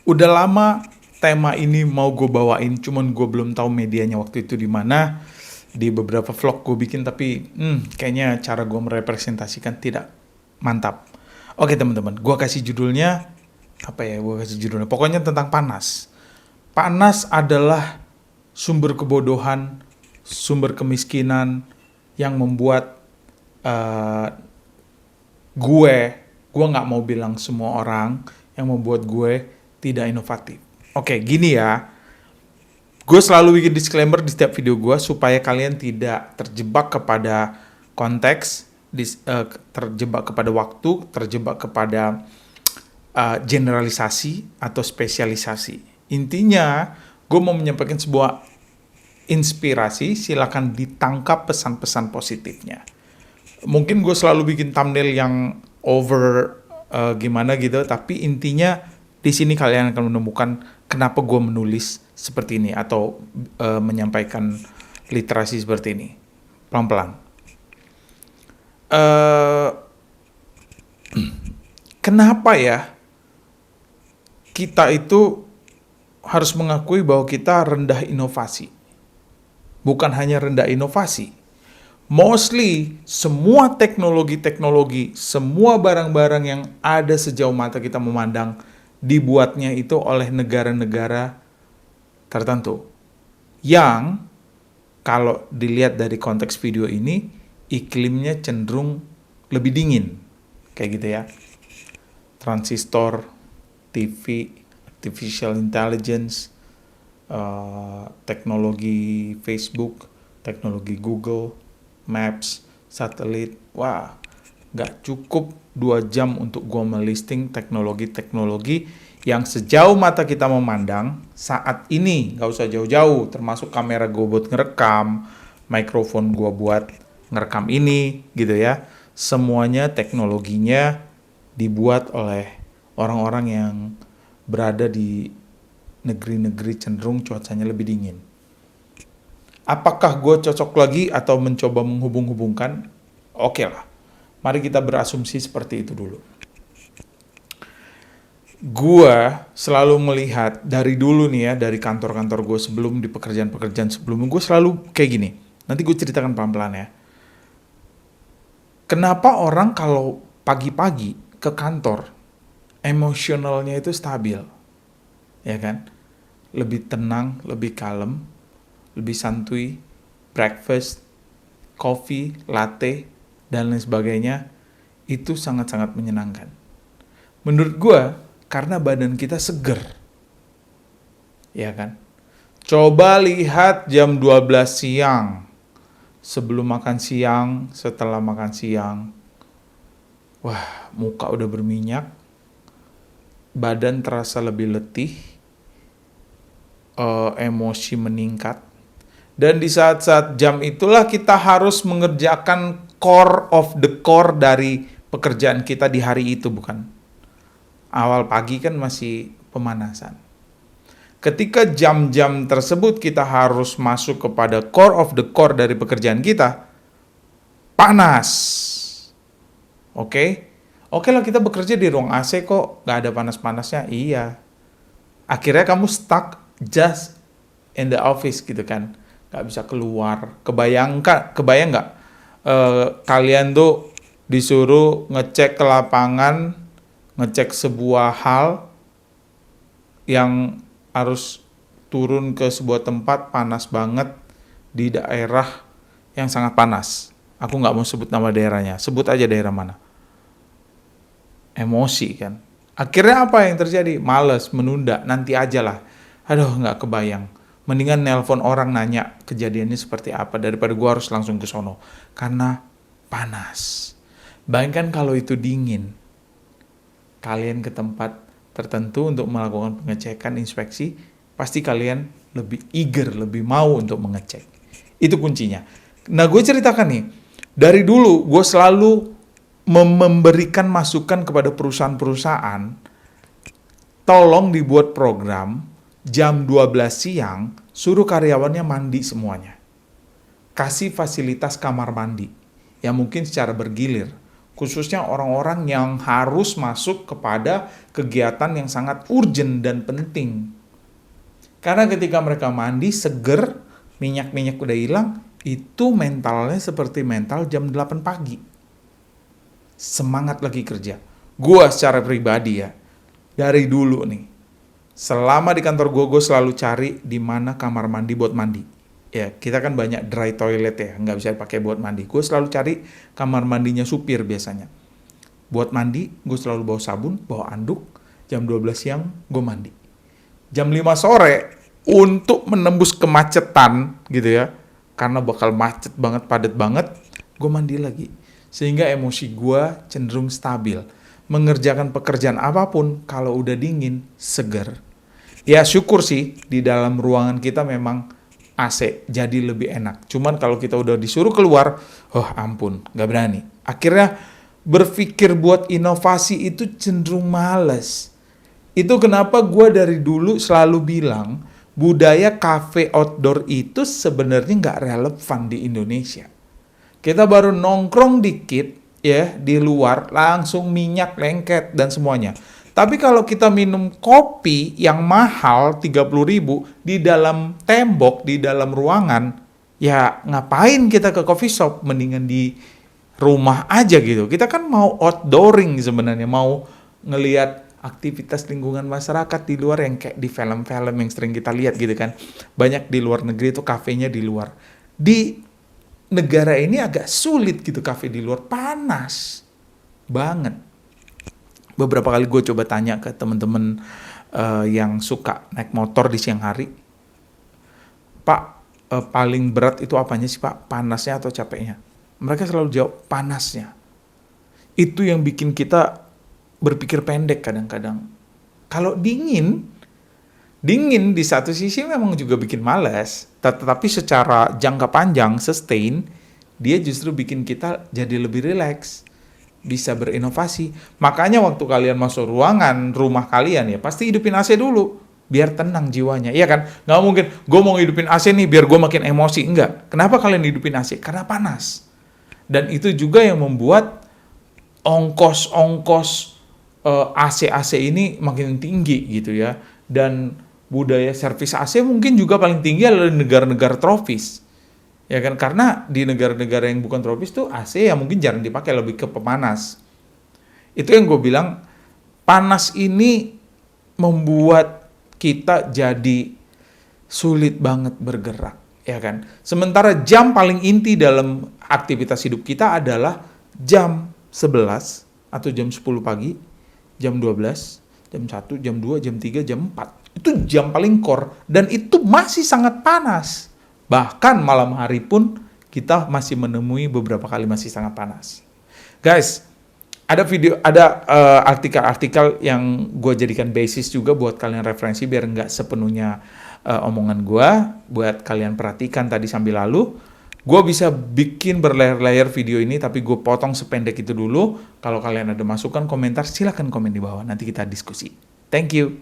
Udah lama tema ini mau gue bawain, cuman gue belum tahu medianya waktu itu di mana. Di beberapa vlog gue bikin, tapi kayaknya cara gue merepresentasikan tidak mantap. Oke teman-teman, gue kasih judulnya apa ya? Gue kasih judulnya, pokoknya tentang panas. Panas adalah sumber kebodohan, sumber kemiskinan yang membuat eh, gue, nggak mau bilang semua orang, yang membuat gue tidak inovatif. Oke, gini ya. Gue selalu bikin disclaimer di setiap video gue supaya kalian tidak terjebak kepada konteks, terjebak kepada waktu, terjebak kepada generalisasi atau spesialisasi. Intinya, gue mau menyampaikan sebuah inspirasi, silakan ditangkap pesan-pesan positifnya. Mungkin gue selalu bikin thumbnail yang over gimana gitu, tapi intinya di sini kalian akan menemukan kenapa gue menulis seperti ini atau menyampaikan literasi seperti ini pelan-pelan. Kenapa ya kita itu harus mengakui bahwa kita rendah inovasi? Bukan hanya rendah inovasi, mostly semua teknologi-teknologi, semua barang-barang yang ada sejauh mata kita memandang dibuatnya itu oleh negara-negara tertentu yang kalau dilihat dari konteks video ini iklimnya cenderung lebih dingin kayak gitu ya. Transistor, TV, artificial intelligence, teknologi Facebook, teknologi Google, Maps, satelit. Wah, nggak cukup 2 jam untuk gue melisting teknologi-teknologi yang sejauh mata kita memandang saat ini, nggak usah jauh-jauh, termasuk kamera gue buat ngerekam, mikrofon gue buat ngerekam ini, gitu ya. Semuanya teknologinya dibuat oleh orang-orang yang berada di negeri-negeri cenderung cuacanya lebih dingin. Apakah gue cocok lagi atau mencoba menghubung-hubungkan? Oke lah, mari kita berasumsi seperti itu dulu. Gue selalu melihat dari dulu nih ya, dari kantor-kantor gue sebelum, di pekerjaan-pekerjaan sebelumnya, gue selalu kayak gini. Nanti gue ceritakan pelan-pelan ya. Kenapa orang kalau pagi-pagi ke kantor, emosionalnya itu stabil, ya kan? Lebih tenang, lebih kalem, lebih santuy, breakfast, coffee, latte, dan lain sebagainya, itu sangat-sangat menyenangkan. Menurut gue, karena badan kita seger, ya kan? Coba lihat jam 12 siang, sebelum makan siang, setelah makan siang, wah, muka udah berminyak, badan terasa lebih letih, emosi meningkat, dan di saat-saat jam itulah kita harus mengerjakan core of the core dari pekerjaan kita di hari itu, bukan? Awal pagi kan masih pemanasan. Ketika jam-jam tersebut kita harus masuk kepada core of the core dari pekerjaan kita, panas. Oke lah, kita bekerja di ruang AC kok, gak ada panas-panasnya. Iya. Akhirnya kamu stuck just in the office gitu kan, gak bisa keluar. Kebayang gak? Kalian tuh disuruh ngecek ke lapangan, ngecek sebuah hal yang harus turun ke sebuah tempat panas banget di daerah yang sangat panas. Aku nggak mau sebut nama daerahnya, sebut aja daerah mana. Emosi kan. Akhirnya apa yang terjadi? Males, menunda, nanti aja lah. Aduh, nggak kebayang. Mendingan nelpon orang nanya kejadiannya seperti apa daripada gua harus langsung ke sono. Karena panas. Bayangkan kalau itu dingin. Kalian ke tempat tertentu untuk melakukan pengecekan, inspeksi, pasti kalian lebih eager, lebih mau untuk mengecek. Itu kuncinya. Nah, gue ceritakan nih, dari dulu gue selalu memberikan masukan kepada perusahaan-perusahaan, tolong dibuat program, jam 12 siang, suruh karyawannya mandi semuanya. Kasih fasilitas kamar mandi, yang mungkin secara bergilir, Khususnya orang-orang yang harus masuk kepada kegiatan yang sangat urgent dan penting. Karena ketika mereka mandi, seger, minyak-minyak udah hilang, itu mentalnya seperti mental jam 8 pagi. Semangat lagi kerja. Gua secara pribadi ya, dari dulu nih, selama di kantor gue selalu cari di mana kamar mandi buat mandi. Ya, kita kan banyak dry toilet ya, nggak bisa dipakai buat mandi. Gue selalu cari kamar mandinya supir biasanya. Buat mandi, gue selalu bawa sabun, bawa anduk, jam 12 siang gue mandi. Jam 5 sore, untuk menembus kemacetan gitu ya, karena bakal macet banget, padat banget, gue mandi lagi. Sehingga emosi gue cenderung stabil. Mengerjakan pekerjaan apapun, kalau udah dingin, seger. Ya syukur sih, di dalam ruangan kita memang AC, jadi lebih enak. Cuman kalau kita udah disuruh keluar, oh ampun, gak berani. Akhirnya berpikir buat inovasi itu cenderung males. Itu kenapa gue dari dulu selalu bilang, budaya cafe outdoor itu sebenarnya nggak relevan di Indonesia. Kita baru nongkrong dikit ya di luar, langsung minyak, lengket, dan semuanya. Tapi kalau kita minum kopi yang mahal 30.000 di dalam tembok, di dalam ruangan, ya ngapain kita ke coffee shop? Mendingan di rumah aja gitu. Kita kan mau outdooring sebenarnya, mau ngelihat aktivitas lingkungan masyarakat di luar yang kayak di film-film yang sering kita lihat gitu kan. Banyak di luar negeri itu kafenya di luar. Di negara ini agak sulit gitu kafe di luar, panas banget. Beberapa kali gue coba tanya ke temen-temen yang suka naik motor di siang hari, Pak, paling berat itu apanya sih Pak? Panasnya atau capeknya? Mereka selalu jawab panasnya. Itu yang bikin kita berpikir pendek kadang-kadang. Kalau dingin di satu sisi memang juga bikin malas, tetapi secara jangka panjang, sustain, dia justru bikin kita jadi lebih rileks, bisa berinovasi. Makanya waktu kalian masuk ruangan rumah kalian ya, pasti hidupin AC dulu, biar tenang jiwanya. Iya kan? Nggak mungkin, gue mau hidupin AC nih biar gue makin emosi. Enggak. Kenapa kalian hidupin AC? Karena panas. Dan itu juga yang membuat ongkos AC ini makin tinggi gitu ya. Dan budaya servis AC mungkin juga paling tinggi adalah negara-negara tropis. Ya kan, karena di negara-negara yang bukan tropis tuh AC ya mungkin jarang dipakai, lebih ke pemanas. Itu yang gue bilang, panas ini membuat kita jadi sulit banget bergerak, ya kan. Sementara jam paling inti dalam aktivitas hidup kita adalah jam 11 atau jam 10 pagi, jam 12, jam 1, jam 2, jam 3, jam 4. Itu jam paling core dan itu masih sangat panas. Bahkan malam hari pun kita masih menemui beberapa kali masih sangat panas. Guys, ada artikel-artikel yang gue jadikan basis juga buat kalian referensi biar nggak sepenuhnya omongan gue. Buat kalian perhatikan tadi sambil lalu. Gue bisa bikin berlayer-layer video ini tapi gue potong sependek itu dulu. Kalau kalian ada masukan, komentar, silakan komen di bawah. Nanti kita diskusi. Thank you.